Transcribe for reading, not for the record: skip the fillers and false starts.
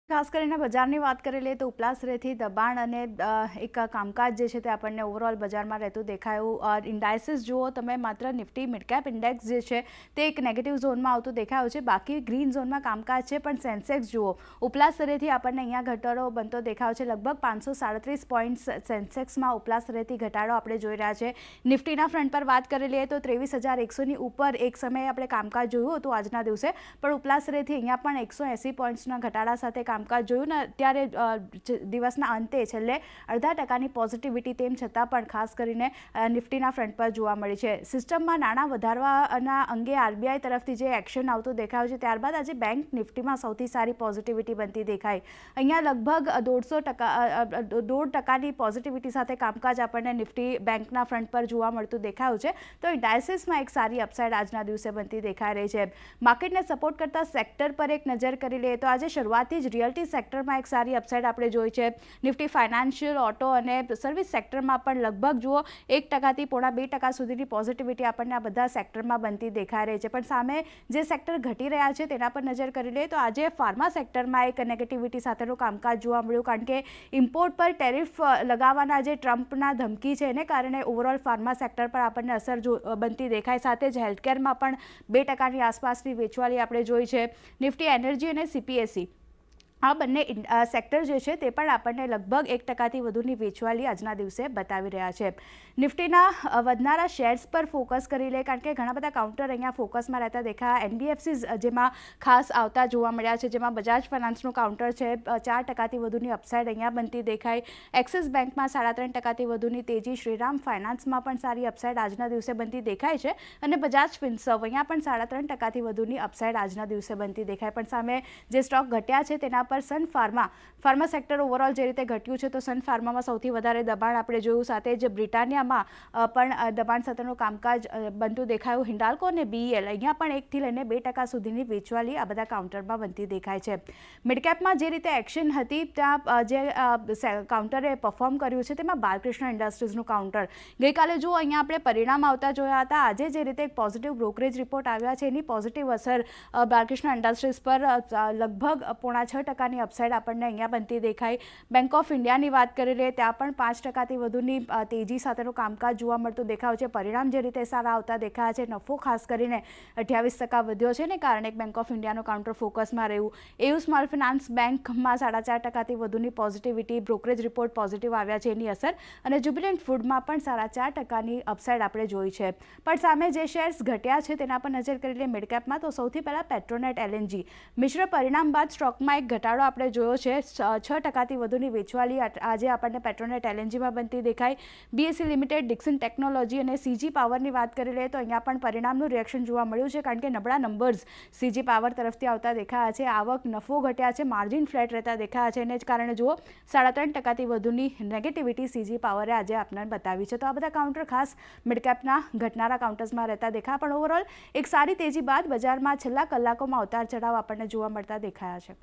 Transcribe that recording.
ખાસ કરીને બજારની વાત કરી લઈએ તો ઉપલા સ્તરેથી દબાણ અને એક કામકાજ જે છે તે આપણને ઓવરઓલ બજારમાં રહેતું દેખાયું. ઇન્ડાઇસીસ જુઓ તમે, માત્ર નિફ્ટી મિડકેપ ઇન્ડેક્સ જે છે તે એક નેગેટિવ ઝોનમાં આવતું દેખાયું છે. બાકી ગ્રીન ઝોનમાં કામકાજ છે, પણ સેન્સેક્સ જુઓ ઉપલા સ્તરેથી આપણને અહીંયા ઘટાડો બનતો દેખાયો છે. લગભગ 537 પોઈન્ટ્સ સેન્સેક્સમાં ઉપલા સ્તરેથી ઘટાડો આપણે જોઈ રહ્યા છે. નિફ્ટીના ફ્રન્ટ પર વાત કરી લઈએ તો 23,100ની ઉપર એક સમયે આપણે કામકાજ જોયું હતું આજના દિવસે, પણ ઉપલા સ્તરેથી અહીંયા પણ 180 પોઈન્ટ્સના ઘટાડા સાથે કામકાજ જોયું ને. ત્યારે દિવસના અંતે છેલ્લે 0.5%ની પોઝિટિવિટી તેમ છતાં પણ ખાસ કરીને નિફ્ટીના ફ્રન્ટ પર જોવા મળી છે. સિસ્ટમમાં નાણાં વધારવાના અંગે આરબીઆઈ તરફથી જે એક્શન આવતું દેખાયું છે, ત્યારબાદ આજે બેંક નિફ્ટીમાં સૌથી સારી પોઝિટિવિટી બનતી દેખાઈ. અહીંયા લગભગ 1.5%ની પોઝિટિવિટી સાથે કામકાજ આપણને નિફ્ટી બેંકના ફ્રન્ટ પર જોવા મળતું દેખાયું છે. તો ઇન્ડાઇસીસમાં એક સારી અપસાઇડ આજના દિવસે બનતી દેખાઈ રહી છે. માર્કેટને સપોર્ટ કરતા સેક્ટર પર એક નજર કરી લઈએ તો આજે શરૂઆતથી જ રિયલ્ટી સેક્ટરમાં એક સારી અપસાઇડ આપણે જોઈ છે. નિફ્ટી ફાઇનાન્શિયલ, ઓટો અને સર્વિસ સેક્ટરમાં પણ લગભગ જુઓ 1%થી 0.5% સુધીની પોઝિટિવિટી આપણને આ બધા સેક્ટરમાં બનતી દેખાઈ રહી છે. પણ સામે જે સેક્ટર ઘટી રહ્યા છે તેના પર નજર કરી લઈએ તો આજે ફાર્મા સેક્ટરમાં એક નેગેટિવિટી સાથેનું કામકાજ જોવા મળ્યું, કારણ કે ઇમ્પોર્ટ પર ટેરિફ લગાવવાના જે ટ્રમ્પના ધમકી છે એને કારણે ઓવરઓલ ફાર્મા સેક્ટર પર આપણને અસર બનતી દેખાય. સાથે જ હેલ્થકેરમાં પણ 2%ની આસપાસની વેચવાલી આપણે જોઈ છે. નિફ્ટી એનર્જી અને સીપીએસઈ આ બંને સેક્ટર જે છે તે પણ આપણને લગભગ 1%થી વધુની વેચવાલી આજના દિવસે બતાવી રહ્યા છે. નિફ્ટીના વધનારા શેર્સ પર ફોકસ કરી લે, કારણ કે ઘણા બધા કાઉન્ટર અહીંયા ફોકસમાં રહેતા દેખાયા. એનબીએફસીઝ જેમાં ખાસ આવતા જોવા મળ્યા છે, જેમાં બજાજ ફાઇનાન્સનું કાઉન્ટર છે. 4%થી વધુની અપસાઇડ અહીંયા બનતી દેખાય. એક્સિસ બેંકમાં 3.5%થી વધુની તેજી. શ્રીરામ ફાઇનાન્સમાં પણ સારી અપસાઇડ આજના દિવસે બનતી દેખાય છે. અને બજાજ ફિનસર્વ અહીંયા પણ 3.5%થી વધુની અપસાઇડ આજના દિવસે બનતી દેખાય. પણ સામે જે સ્ટોક ઘટ્યા છે તેના પર સન ફાર્મા સેક્ટર ઓવરઓલ જે રીતે ઘટ્યું છે, તો સન ફાર્મામાં સૌથી વધારે દબાણ આપણે જોયું. સાથે જ બ્રિટાનિયામાં પણ દબાણ સાથેનું કામકાજ બનતું દેખાયું. હિન્ડાલ્કો અને બીઈએલ અહીંયા પણ 1થી લઈને 2% સુધીની વેચવાલી આ બધા કાઉન્ટરમાં બનતી દેખાય છે. મિડકેપમાં જે રીતે એક્શન હતી ત્યાં જે કાઉન્ટરે પરફોર્મ કર્યું છે તેમાં બાલકૃષ્ણ ઇન્ડસ્ટ્રીઝનું કાઉન્ટર. ગઈકાલે જો અહીંયા આપણે પરિણામ આવતા જોયા હતા, આજે જે રીતે એક પોઝિટિવ બ્રોકરેજ રિપોર્ટ આવ્યા છે એની પોઝિટિવ અસર બાલકૃષ્ણ ઇન્ડસ્ટ્રીઝ પર લગભગ 0.5%ની અપસાઇડ આપણને અહીંયા બનતી દેખાઈ. બેંક ઓફ ઇન્ડિયાની વાત કરી લઈએ ત્યાં પણ 5%થી વધુની તેજી સાથેનું કામકાજ જોવા મળતું દેખાયું છે. પરિણામ જે રીતે સારા આવતા દેખાયા છે, નફો ખાસ કરીને 28% વધ્યો છે ને કારણે બેંક ઓફ ઇન્ડિયાનું કાઉન્ટર ફોકસમાં રહ્યું. એયુ સ્મોલ ફિનાન્સ બેંકમાં 4.5%થી વધુની પોઝિટિવિટી, બ્રોકરેજ રિપોર્ટ પોઝિટિવ આવ્યા છે એની અસર. અને જ્યુબિલન્ટ ફૂડમાં પણ 4.5%ની અપસાઇડ આપણે જોઈ છે. પણ સામે જે શેર્સ ઘટ્યા છે તેના પર નજર કરી લઈએ મિડકેપમાં, તો સૌથી પહેલાં પેટ્રોનેટ એલએનજી. મિશ્ર પરિણામ બાદ સ્ટોકમાં એક ઘટાડો આપણે જોયો છે. 6%થી વધુની વેચવાલી આજે આપણને પેટ્રોનેટ એલએનજીમાં બનતી દેખાય. બીએસસી લિમિટેડ, ડિક્સન ટેકનોલોજી અને સીજી પાવરની વાત કરી લઈએ તો અહીંયા પણ પરિણામનું રિએક્શન જોવા મળ્યું છે, કારણ કે નબળા નંબર્સ સીજી પાવર તરફથી આવતા દેખાયા છે. આવક, નફો ઘટ્યા છે, માર્જિન ફ્લેટ રહેતા દેખાયા છે. એને જ કારણે જુઓ 3.5%થી વધુની નેગેટિવિટી સીજી પાવરે આજે આપણને બતાવી છે. તો આ બધા કાઉન્ટર ખાસ મિડકેપના ઘટનારા કાઉન્ટર્સમાં રહેતા દેખાયા. પણ ઓવરઓલ એક સારી તેજી બાદ બજારમાં છેલ્લા કલાકોમાં ઉતાર ચઢાવ આપણને જોવા મળતા દેખાયા છે.